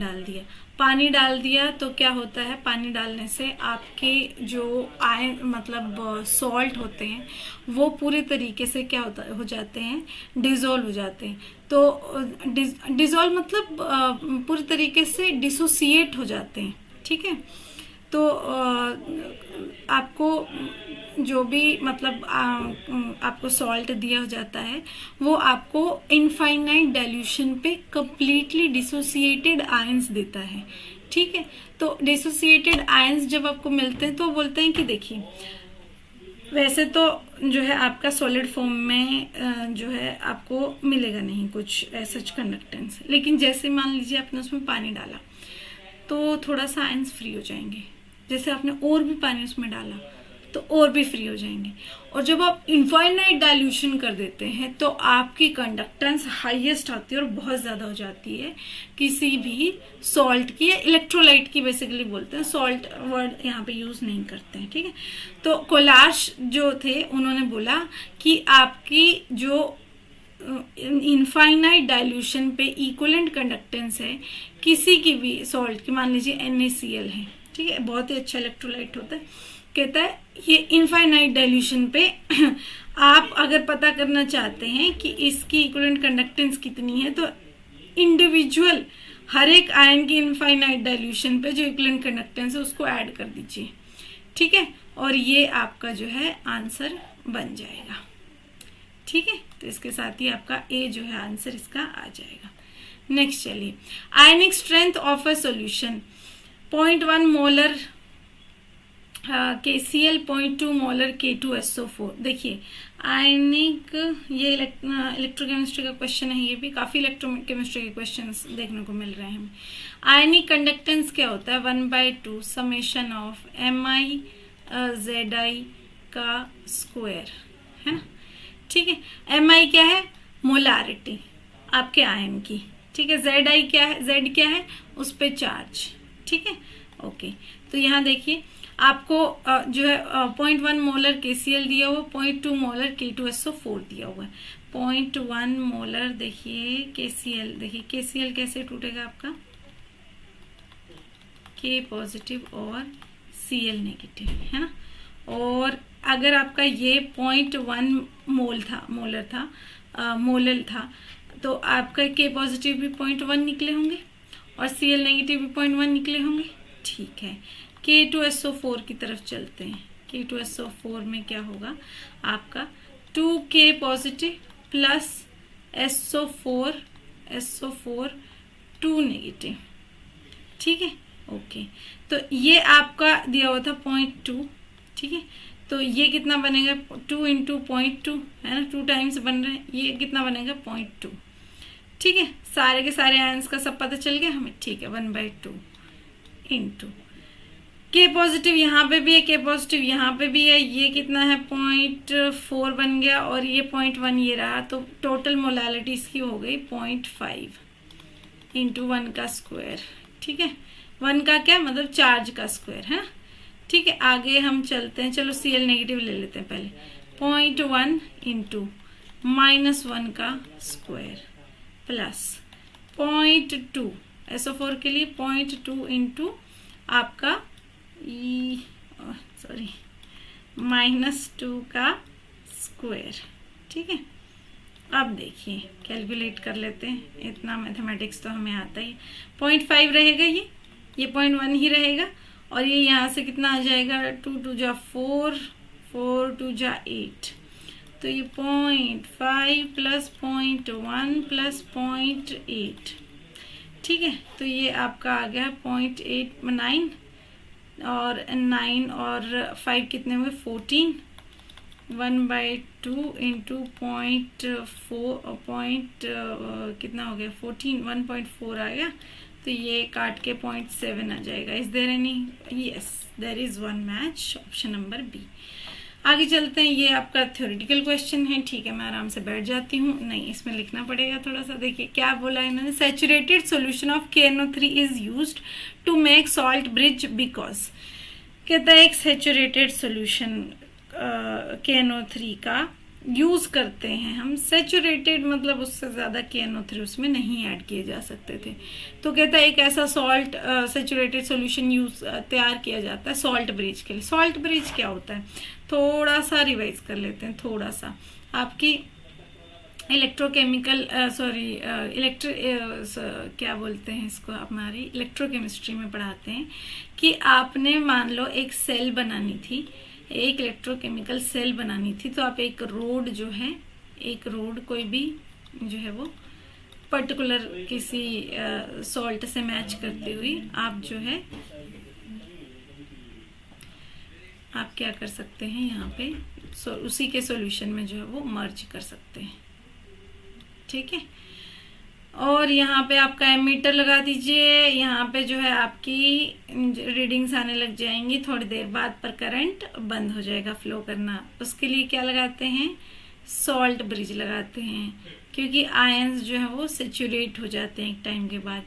डाल दिया तो क्या होता है, पानी डालने से आपके जो आयन मतलब सॉल्ट होते हैं वो पूरे तरीके से क्या हो जाते हैं, डिसॉल्व हो जाते हैं। तो डिसॉल्व मतलब पूरी तरीके से डिसोसिएट हो जाते हैं, ठीक है। तो आपको जो भी मतलब आपको सॉल्ट दिया जाता है वो आपको इनफाइनाइट डाइल्यूशन पे कंप्लीटली डिसोसिएटेड आयंस देता है, ठीक है। तो डिसोसिएटेड आयंस जब आपको मिलते हैं तो बोलते हैं कि देखिए वैसे तो जो है आपका सॉलिड फॉर्म में जो है आपको मिलेगा नहीं कुछ सच कंडक्टेंस, लेकिन जैसे मान लीजिए आपने उसमें पानी डाला तो थोड़ा सा आयंस फ्री हो जाएंगे, जैसे आपने और भी पानी उसमें डाला तो और भी फ्री हो जाएंगे। और जब आप इनफाइनाइट डाइल्यूशन कर देते हैं तो आपकी कंडक्टेंस हाईएस्ट आती है और बहुत ज्यादा हो जाती है किसी भी सॉल्ट की, इलेक्ट्रोलाइट की बेसिकली बोलते हैं, सॉल्ट वर्ड यहाँ पे यूज नहीं करते हैं, ठीक है। तो कोलाश जो थे उन्होंने बोला कि आपकी जो इनफाइनाइट डाइल्यूशन पे इक्विवेलेंट कंडक्टेंस है किसी की भी सॉल्ट की, मान लीजिए NaCl है, ठीक है, बहुत ही अच्छा इलेक्ट्रोलाइट होता है, कहता है ये इनफाइनाइट डाइल्यूशन पे आप अगर पता करना चाहते हैं कि इसकी इक्विवेलेंट कंडक्टेंस कितनी है तो इंडिविजुअल हर एक आयन की इनफाइनाइट डाइल्यूशन पे जो इक्विवेलेंट कंडक्टेंस है उसको ऐड कर दीजिए, ठीक है, और ये आपका जो है आंसर बन जाएगा, ठीक है। तो इसके साथ ही आपका ए जो है आंसर इसका आ जाएगा। नेक्स्ट चलिए, ionic strength of a solution 0.1 molar KCl, 0.2 molar K2SO4। देखिए आयनिक, ये इलेक्ट्रोकेमिस्ट्री का क्वेश्चन है, ये भी काफी इलेक्ट्रोकेमिस्ट्री के क्वेश्चंस देखने को मिल रहे हैं। आयनिक कंडक्टेंस क्या होता है? 1/2 समेशन ऑफ Mi Zi का स्क्वायर, है ना, ठीक है। Mi क्या है? मोलारिटी आपके आयन की, ठीक है। Zi क्या है? Z क्या है? उस पे चार्ज, ठीक है, ओके। तो यहाँ देखिए आपको जो है 0.1 मोलर KCl दिया हुआ, 0.2 मोलर K2SO4 दिया हुआ है। 0.1 मोलर देखिए KCl, देखिए KCl कैसे टूटेगा आपका, K पॉजिटिव और Cl नेगेटिव, है ना। और अगर आपका ये 0.1 मोलर था तो आपका K पॉजिटिव भी 0.1 निकले होंगे और Cl नेगेटिव भी 0.1 निकले होंगे, ठीक है। K2SO4 की तरफ चलते हैं। K2SO4 में क्या होगा आपका 2K positive plus SO4 2 negative, ठीक है, ओके। तो ये आपका दिया हुआ था 0.2, ठीक है। तो ये कितना बनेगा 2 × 0.2, है ना, 2 टाइम्स बन रहे हैं, ये कितना बनेगा 0.2, ठीक है। सारे के सारे आयंस का सब पता चल गया हमें, ठीक है। 1/2 इंटू K पॉजिटिव यहाँ पे भी है, K पॉजिटिव यहाँ पे भी है, ये कितना है 0.4 बन गया और ये 0.1 ये रहा, तो टोटल मोलालिटी इसकी हो गई 0.5 × 1 का स्क्वायर, ठीक है। 1 का क्या मतलब चार्ज का स्क्वायर, है, ठीक है। आगे हम चलते हैं, चलो Cl नेगेटिव ले लेते हैं पहले। 0.1 × -1 का स्क्वायर प्लस 0.2 SO4 के लिए 0.2 × आपका -2 का स्क्वायर, ठीक है। अब देखिए कैलकुलेट कर लेते हैं, इतना मैथमेटिक्स तो हमें आता ही। 0.5 रहेगा, ये 0.1 ही रहेगा और ये यहाँ से कितना आ जाएगा 2 × 2 = 4, 4 × 2 = 8, तो ये 0.5 प्लस 0.1 प्लस 0.8, ठीक है। तो ये आपका आ गया 0.89 और 9 और 5 कितने हुए 14, 1/2 × 0.4 कितना हो गया 14, 1.4 आ गया, तो ये काट के 0.7 आ जाएगा। Is there any? Yes, there is one match, option number B. आगे चलते हैं, ये आपका थ्योरेटिकल क्वेश्चन है, ठीक है। मैं आराम से बैठ जाती हूँ, नहीं इसमें लिखना पड़ेगा थोड़ा सा। देखिए क्या बोला इन्होंने, saturated solution of KNO3 is used to make salt bridge because, कहता है एक सैचुरेटेड सॉल्यूशन KNO3 का यूज करते हैं हम, सैचुरेटेड मतलब उससे ज्यादा KNO3 उसमें नहीं ऐड किए जा सकते थे, तो कहता है एक ऐसा सॉल्ट सैचुरेटेड सॉल्यूशन तैयार किया जाता है सॉल्ट ब्रिज के लिए। सॉल्ट ब्रिज क्या होता है, थोड़ा सा रिवाइज कर लेते हैं, थोड़ा सा आपकी इलेक्ट्रोकेमिकल क्या बोलते हैं इसको, हमारी इलेक्ट्रोकेमिस्ट्री में पढ़ाते हैं कि आपने मान लो एक सेल बनानी थी, एक इलेक्ट्रोकेमिकल सेल बनानी थी, तो आप एक रोड जो है, एक रोड कोई भी जो है वो पर्टिकुलर किसी सॉल्ट से मैच करती हुई आप जो है आप क्या कर सकते हैं यहाँ पे उसी के सॉल्यूशन में जो है वो मर्ज कर सकते हैं। ठीक है, और यहाँ पे आपका एमीटर लगा दीजिए, यहाँ पे जो है आपकी रीडिंग्स आने लग जाएंगी थोड़ी देर बाद, पर करंट बंद हो जाएगा फ्लो करना। उसके लिए क्या लगाते हैं, सॉल्ट ब्रिज लगाते हैं, क्योंकि आयंस जो है वो सेचुरेट हो जाते हैं एक टाइम के बाद।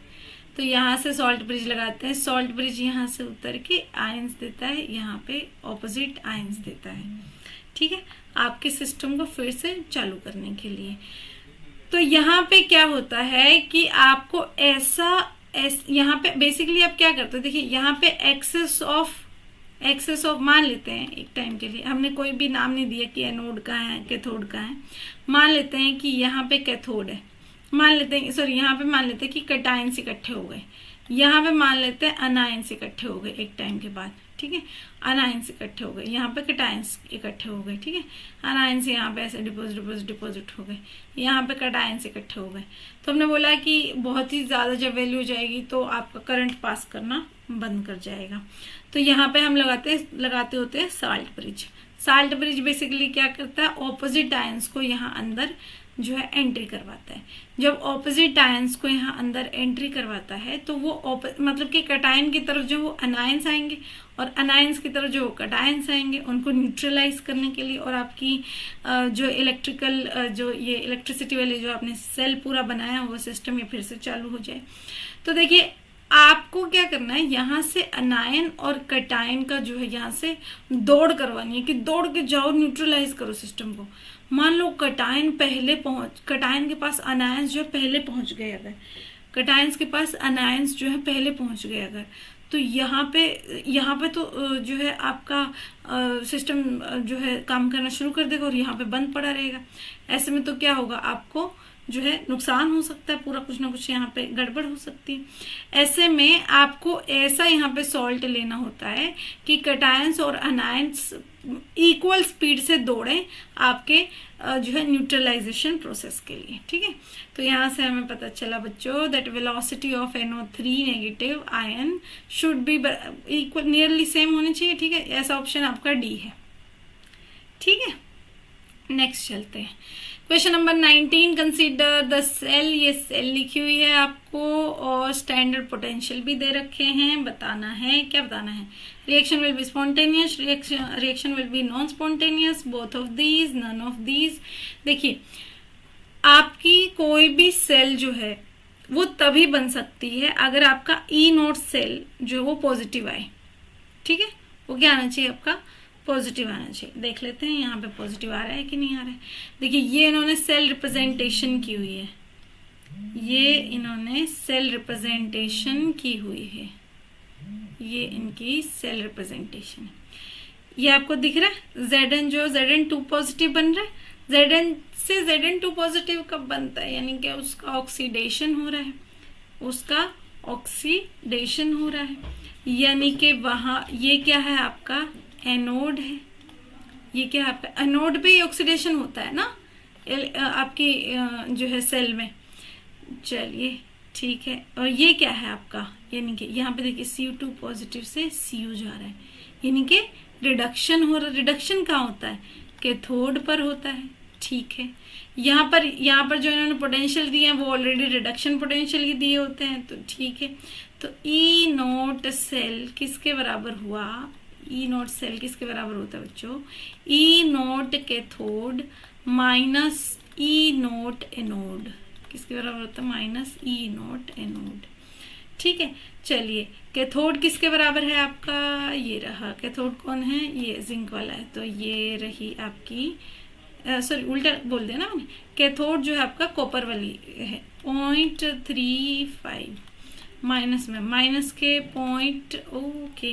तो यहाँ से सॉल्ट ब्रिज लगाते हैं, सॉल्ट ब्रिज यहाँ से उतर के आयंस देता है, यहाँ पे ऑपोजिट आयंस देता है। ठीक है, आपके सिस्टम को फिर से चालू करने के लिए। तो यहाँ पे क्या होता है कि आपको यहाँ पे बेसिकली आप क्या करते हो, देखिए यहाँ पे एक्सेस ऑफ मान लेते हैं एक टाइम के लिए, हमने कोई भी नाम नहीं दिया कि एनोड का है कैथोड का है, मान लेते हैं कि यहाँ पे कैथोड है, मान लेते हैं सॉरी यहाँ पे मान लेते हैं कि कैटायंस इकट्ठे हो गए, यहाँ पे मान लेते हैं अनायंस इकट्ठे हो गए एक टाइम के बाद। ठीक है, अनायंस इकट्ठे हो गए, यहाँ पे कैटायंस इकट्ठे हो गए। ठीक है, अनायंस यहाँ पे ऐसे डिपॉजिट हो गए, यहाँ पे कैटायंस इकट्ठे हो गए। तो हमने बोला कि बहुत ही ज्यादा जब वैल्यू हो जाएगी तो आपका करंट पास करना बंद कर जाएगा। तो यहाँ पे हम लगाते होते हैं salt bridge. Salt bridge basically क्या करता है, ऑपोजिट आयंस को यहाँ अंदर जो है एंट्री करवाता है। जब ऑपोजिट आयंस को यहाँ अंदर एंट्री करवाता है तो वो मतलब कि कैटायन की तरफ जो वो अनायंस आएंगे और अनायंस की तरफ जो कैटायंस आएंगे, उनको न्यूट्रलाइज करने के लिए, और आपकी जो इलेक्ट्रिकल जो ये इलेक्ट्रिसिटी वाली जो आपने सेल पूरा बनाया वो सिस्टम ये फिर से चालू हो जाए। तो देखिए आपको क्या करना है, यहाँ से अनायन और कैटायन का जो है यहाँ से दौड़ करवानी है कि दौड़ के जाओ, न्यूट्रलाइज करो सिस्टम को। मान लो कैटायन के पास अनायंस जो है पहले पहुंच गए, अगर कैटायंस के पास अनायंस जो है पहले पहुंच गए अगर, तो यहाँ पे तो जो है आपका सिस्टम जो है काम करना शुरू कर देगा और यहाँ पे बंद पड़ा रहेगा। ऐसे में तो क्या होगा, आपको जो है नुकसान हो सकता है, पूरा कुछ ना कुछ यहाँ पे गड़बड़ हो सकती है। ऐसे में आपको ऐसा यहाँ पे सॉल्ट लेना होता है कि कैटायंस और अनायंस इक्वल स्पीड से दौड़े आपके जो है न्यूट्रलाइजेशन प्रोसेस के लिए। ठीक है, तो यहाँ से हमें पता चला बच्चों that velocity of NO3 negative ion should be equal, nearly same होनी चाहिए। ठीक है, ऐसा ऑप्शन आपका डी है। ठीक है, नेक्स्ट चलते हैं। Question number 19, consider the cell, ये सेल लिखी हुई है आपको और स्टैंडर्ड पोटेंशियल भी दे रखे हैं। बताना है, क्या बताना है, reaction will be spontaneous, reaction will be non spontaneous, both of these, none of these. देखिए आपकी कोई भी सेल जो है वो तभी बन सकती है अगर आपका E0 सेल जो वो पॉजिटिव आए। ठीक है, वो क्या आना चाहिए, आपका पॉजिटिव आना चाहिए। देख लेते हैं यहाँ पे पॉजिटिव आ रहा है कि नहीं आ रहा है। देखिए ये इन्होंने सेल रिप्रेजेंटेशन की हुई है, ये इन्होंने सेल रिप्रेजेंटेशन की हुई है, ये इनकी सेल रिप्रेजेंटेशन है। ये आपको दिख रहा है Zn जो Zn2 पॉजिटिव बन रहा है। Zn से Zn2 पॉजिटिव कब बनता है, यानी कि उसका ऑक्सीडेशन हो रहा है, उसका ऑक्सीडेशन हो रहा है, यानी कि वहां ये क्या है, आपका एनोड है। ये क्या है, आपका एनोड पे ऑक्सीडेशन होता है ना आपकी जो है सेल में। चलिए ठीक है, और ये क्या है आपका, यानी कि यहाँ पे देखिए Cu2 पॉजिटिव से Cu जा रहा है, यानी कि रिडक्शन हो रहा है। रिडक्शन कहाँ होता है, कैथोड पर होता है। ठीक है, यहाँ पर जो इन्होंने पोटेंशियल दिए हैं वो ऑलरेडी रिडक्शन पोटेंशियल ही दिए होते हैं। तो ठीक है, तो E0 सेल किसके बराबर हुआ, E0 सेल किसके बराबर होता है बच्चों, E0 cathode minus E0 anode, किसके बराबर होता है, माइनस E0 एनोड। ठीक है, चलिए कैथोड किसके बराबर है आपका, ये रहा कैथोड कौन है, ये जिंक वाला है, तो ये रही आपकी सॉरी उल्टा बोल देना मैंने, कैथोड जो है आपका कॉपर वाली है 0.35 माइनस में, माइनस के पॉइंट, ओके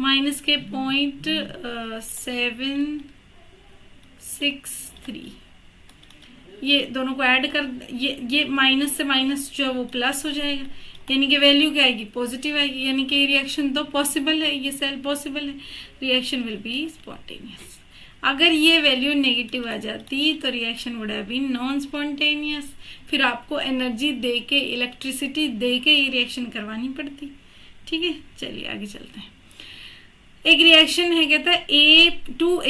माइनस के 0.763, ये दोनों को ऐड कर, ये माइनस से माइनस जो है वो प्लस हो जाएगा, यानी कि वैल्यू क्या आएगी, पॉजिटिव आएगी, यानी कि रिएक्शन तो पॉसिबल है, ये सेल पॉसिबल है, रिएक्शन विल बी स्पॉन्टेनियस। अगर ये वैल्यू नेगेटिव आ जाती तो reaction would have been non spontaneous, फिर आपको एनर्जी दे के, इलेक्ट्रिसिटी दे के ये रिएक्शन करवानी पड़ती। ठीक है, चलिए आगे चलते हैं। एक रिएक्शन है, कहता है two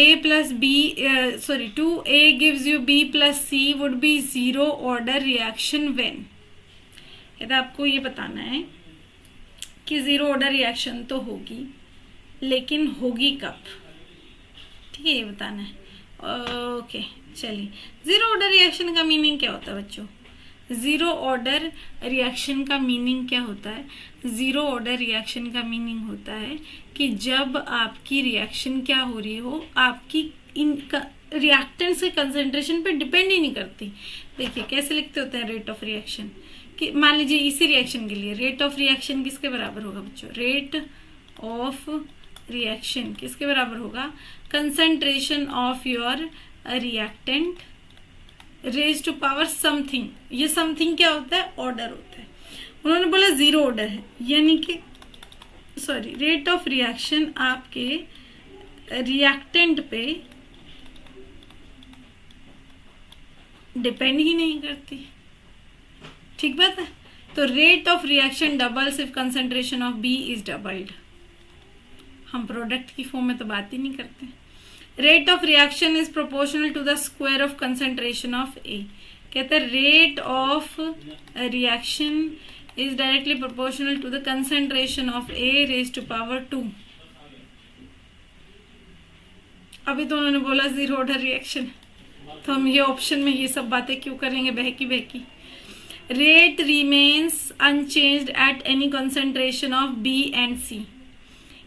A gives you B plus C would be zero order reaction when. कहता है आपको ये बताना है कि जीरो ऑर्डर रिएक्शन तो होगी, लेकिन होगी कब, ठीक है, ये बताना है। ओके, चलिए, जीरो ऑर्डर रिएक्शन का मीनिंग क्या होता है बच्चों? जीरो ऑर्डर रिएक्शन का मीनिंग क्या होता है? जीरो ऑर्डर रिएक्शन का मीनिंग होता है कि जब आपकी रिएक्शन क्या हो रही हो, आपकी इन रिएक्टेंट्स के कंसेंट्रेशन पे डिपेंड ही नहीं करती। देखिए कैसे लिखते होते हैं रेट ऑफ रिएक्शन, कि मान लीजिए इसी रिएक्शन के लिए रेट ऑफ रिएक्शन किसके बराबर होगा बच्चों? रेट ऑफ रिएक्शन किसके बराबर होगा? Concentration of your reactant raise to power something. ये समथिंग क्या होता है? ऑर्डर होता है। उन्होंने बोला जीरो ऑर्डर है, यानी कि रेट ऑफ रिएक्शन आपके रिएक्टेंट पे डिपेंड ही नहीं करती। ठीक बात है। तो rate of reaction doubles if concentration of B is doubled. हम प्रोडक्ट की फॉर्म में तो बात ही नहीं करते। Rate of reaction is proportional to the square of concentration of A. कहते हैं rate of reaction is directly proportional to the concentration of A raise to power 2। अभी तो उन्होंने बोला जीरो ऑर्डर रिएक्शन, तो हम ये ऑप्शन में ये सब बातें क्यों करेंगे बहकी बहकी। Rate remains unchanged at any concentration of B and C.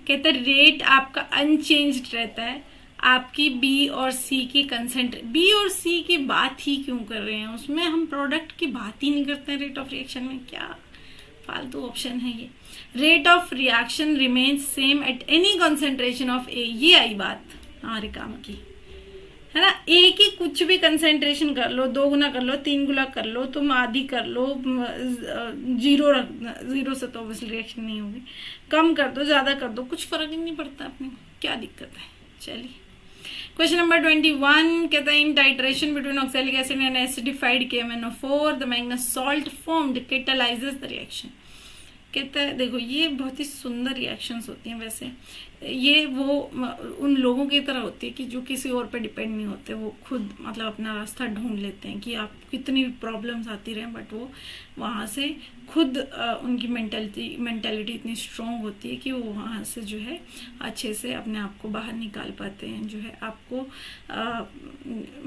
कहते हैं रेट आपका अनचेंज्ड रहता है आपकी बी और सी की बी और सी की बात ही क्यों कर रहे हैं, उसमें हम प्रोडक्ट की बात ही नहीं करते हैं रेट ऑफ रिएक्शन में। क्या फालतू ऑप्शन है ये। Rate of reaction remains same at any concentration of A. ये आई बात हमारे काम की, है ना। ए की कुछ भी कंसेंट्रेशन कर लो, 2 गुना कर लो, 3 गुना कर लो, तुम आधी कर लो, जीरो से तो ऑब्वियसली रिएक्शन नहीं होगी। कम कर दो, ज्यादा कर दो, कुछ फर्क ही नहीं पड़ता अपने को, क्या दिक्कत है। चलिए क्वेश्चन नंबर 21 कहता है in titration between oxalic acid and acidified KMnO4 the manganous salt formed catalyses the reaction. कहता है देखो ये बहुत ही सुंदर रिएक्शंस होती हैं। वैसे ये वो उन लोगों की तरह होती है कि जो किसी और पे डिपेंड नहीं होते, वो खुद मतलब अपना रास्ता ढूंढ लेते हैं कि आप कितनी भी प्रॉब्लम्स आती रहें बट वो वहाँ से खुद उनकी मेंटालिटी इतनी स्ट्रांग होती है कि वो वहाँ से जो है अच्छे से अपने आप को बाहर निकाल पाते हैं। जो है आपको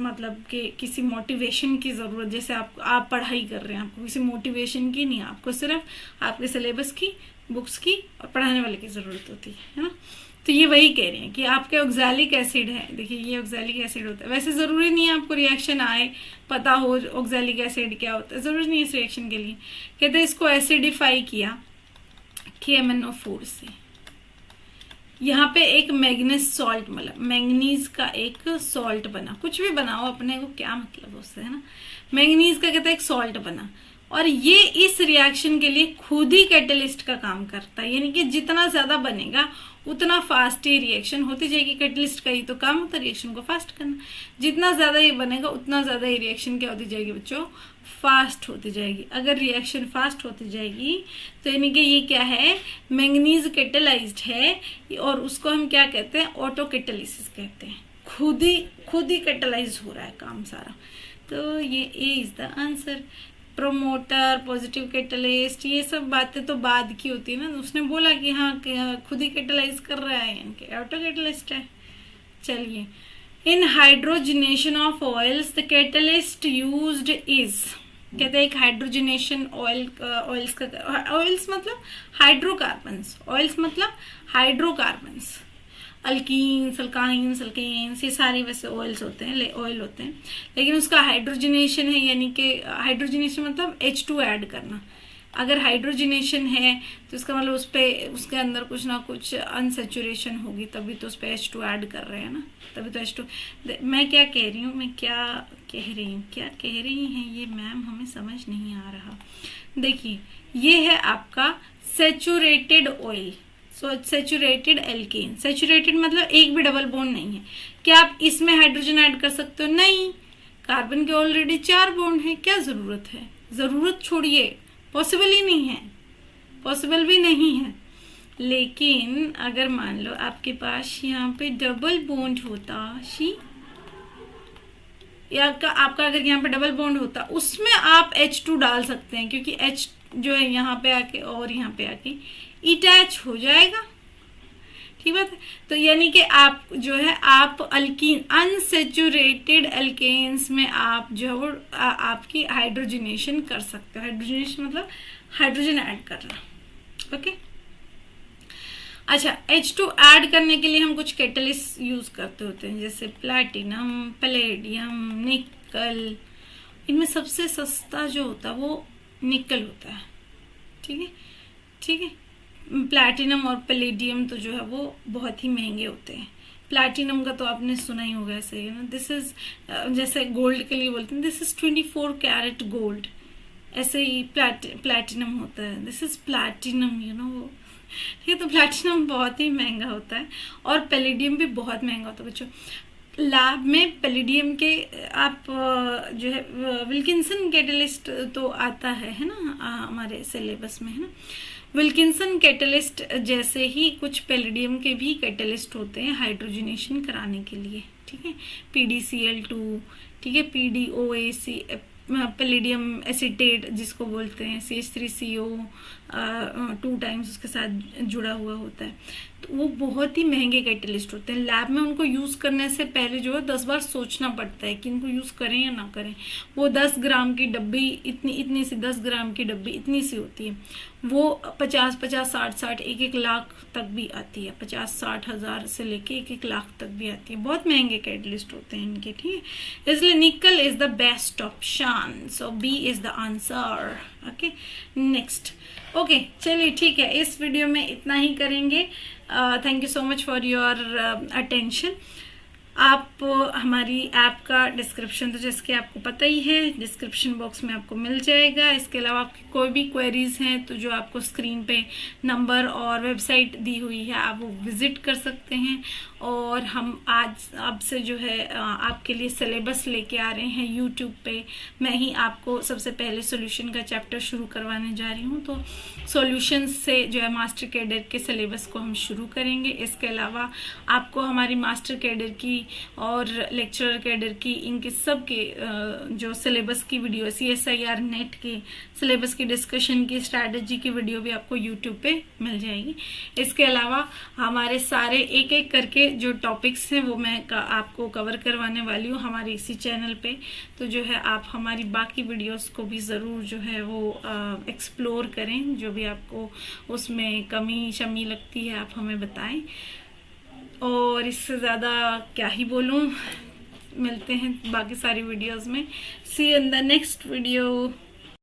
मतलब कि किसी मोटिवेशन की ज़रूरत, जैसे आप पढ़ाई कर रहे हैं, आपको किसी मोटिवेशन की नहीं, आपको सिर्फ आपके सिलेबस की, बुक्स की और पढ़ाने वाले की ज़रूरत होती है ना। तो ये वही कह रहे हैं कि आपके ऑक्सैलिक एसिड है, देखिए ये ऑक्सैलिक एसिड होता है। वैसे ज़रूरी नहीं है आपको रिएक्शन आए पता हो ऑक्सैलिक एसिड क्या होता है, ज़रूरी नहीं है इस रिएक्शन के लिए। कहते हैं इसको एसिडिफाई किया KMnO4 से, यहाँ पे एक मैग्नीज सॉल्ट मिला, मैंगनीज का एक सॉल्ट बना। कुछ भी बनाओ अपने को क्या मतलब उससे, है ना। मैंगनीज का कहते हैं एक सॉल्ट बना और ये इस रिएक्शन के लिए खुद ही कैटलिस्ट का काम करता है, यानी कि जितना ज्यादा बनेगा उतना फास्ट ये रिएक्शन होती जाएगी। कैटलिस्ट का ही तो काम होता है रिएक्शन को फास्ट करना। जितना ज्यादा ये बनेगा उतना ज्यादा ये रिएक्शन क्या होती जाएगी बच्चों, फास्ट होती जाएगी। अगर रिएक्शन फास्ट होती जाएगी तो यानी कि ये क्या है, मैंगनीज कैटलाइज्ड है और उसको हम क्या कहते हैं, ऑटो कैटलिसिस कहते हैं। खुद ही कैटलाइज हो रहा है काम सारा। तो ये A is the answer. Promoter, positive catalyst, ये सब बातें तो बाद की होती है ना। उसने बोला कि हाँ खुद ही कैटलाइज कर रहा है, यानी ऑटो कैटलिस्ट है। चलिए in hydrogenation of oils the catalyst used is. कहते हैं एक हाइड्रोजनेशन ऑयल्स मतलब हाइड्रोकार्बन्स, ऑयल्स मतलब हाइड्रोकार्बन्स, अल्कीन्स, अल्काइन्स, अल्केन्स, ये सारे वैसे ऑयल होते हैं, लेकिन उसका हाइड्रोजनेशन है, यानी कि हाइड्रोजनेशन मतलब H2 ऐड करना। अगर हाइड्रोजनेशन है तो इसका मतलब उसके अंदर कुछ ना कुछ अनसेचुरेशन होगी, तभी तो उस पर H2 ऐड कर रहे हैं ना, तभी तो H2। मैं क्या कह रही हूँ, क्या कह रही हैं ये मैम, हमें समझ नहीं आ रहा। देखिए ये है आपका saturated oil, saturated alkane. Saturated मतलब एक भी डबल बॉन्ड नहीं है। क्या आप इसमें हाइड्रोजन ऐड कर सकते हो? नहीं, कार्बन के ऑलरेडी 4 बॉन्ड है, क्या जरूरत है? जरूरत छोड़िए, पॉसिबल ही नहीं है, पॉसिबल भी नहीं है। लेकिन अगर मान लो आपके पास यहाँ पे डबल बॉन्ड होता, या आपका अगर यहाँ पे डबल बॉन्ड होता, उसमें आप H2 डाल सकते हैं, क्योंकि H जो है यहाँ पे आके और यहाँ पे आके अटैच हो जाएगा। ठीक बात है। तो यानी कि आप जो है आप अल्कीन, अनसेचुरेटेड एल्केन्स में आप जो है वो आपकी हाइड्रोजनेशन कर सकते हो। हाइड्रोजनेशन मतलब हाइड्रोजन ऐड करना। ओके, अच्छा, H2 ऐड करने के लिए हम कुछ कैटलिस्ट यूज करते होते हैं, जैसे प्लैटिनम, पैलेडियम, निकल। इनमें सबसे सस्ता जो होता है वो निकल होता है। ठीक है। प्लैटिनम और पैलेडियम तो जो है वो बहुत ही महंगे होते हैं। प्लैटिनम का तो आपने सुना ही होगा, ऐसे ही ना, दिस इज जैसे गोल्ड के लिए बोलते हैं दिस इज 24 कैरेट गोल्ड, ऐसे ही प्लैटिनम होता है, this is platinum, you know. ठीक है, तो प्लैटिनम बहुत ही महंगा होता है और पैलेडियम भी बहुत महंगा होता है बच्चों। लैब में पैलेडियम के आप जो है विल्किंसन कैटलिस्ट तो आता है ना, हमारे सिलेबस में है ना। विल्किंसन कैटलिस्ट जैसे ही कुछ पैलेडियम के भी कैटलिस्ट होते हैं हाइड्रोजनेशन कराने के लिए। ठीक है, PDCl2, ठीक है, PDOAC, पैलेडियम एसिटेट जिसको बोलते हैं, CH3CO 2 टाइम्स उसके साथ जुड़ा हुआ होता है। तो वो बहुत ही महंगे कैटलिस्ट होते हैं। लैब में उनको यूज करने से पहले जो है 10 बार सोचना पड़ता है कि इनको यूज करें या ना करें। वो 10 ग्राम की डब्बी इतनी सी 10 ग्राम की डब्बी इतनी सी होती है, वो 50, 60, 1 लाख तक भी आती है। 50-60 हजार से लेके 1 लाख तक भी आती है। बहुत महंगे कैटलिस्ट होते हैं इनके। ठीक है, इसलिए निकल is the best option, so B is the answer. Okay, next. Okay, चलिए ठीक है, इस वीडियो में इतना ही करेंगे। Thank you so much for your attention. आप हमारी ऐप का डिस्क्रिप्शन तो जैसे कि आपको पता ही है, डिस्क्रिप्शन बॉक्स में आपको मिल जाएगा। इसके अलावा आपकी कोई भी क्वेरीज हैं तो जो आपको स्क्रीन पे नंबर और वेबसाइट दी हुई है आप वो विजिट कर सकते हैं। और हम आज आपसे जो है आपके लिए सिलेबस लेके आ रहे हैं यूट्यूब पे। मैं ही आपको सबसे पहले सॉल्यूशन का चैप्टर शुरू करवाने जा रही हूँ, तो सॉल्यूशन से जो है मास्टर कैडर के सिलेबस को हम शुरू करेंगे। इसके अलावा आपको हमारी मास्टर कैडर की और लेक्चरर कैडर की, इनके सब के जो सिलेबस की वीडियो, CSIR नेट के सिलेबस की डिस्कशन की, स्ट्रैटेजी की वीडियो भी आपको यूट्यूब पे मिल जाएगी। इसके अलावा हमारे सारे एक एक करके जो टॉपिक्स हैं वो मैं आपको कवर करवाने वाली हूँ हमारे इसी चैनल पे। तो जो है आप हमारी बाकी वीडियोस को भी ज़रूर जो है वो एक्सप्लोर करें, जो भी आपको उसमें कमी शमी लगती है आप हमें बताएं। और इससे ज़्यादा क्या ही बोलूँ, मिलते हैं बाकी सारी वीडियोस में। See you in the next video.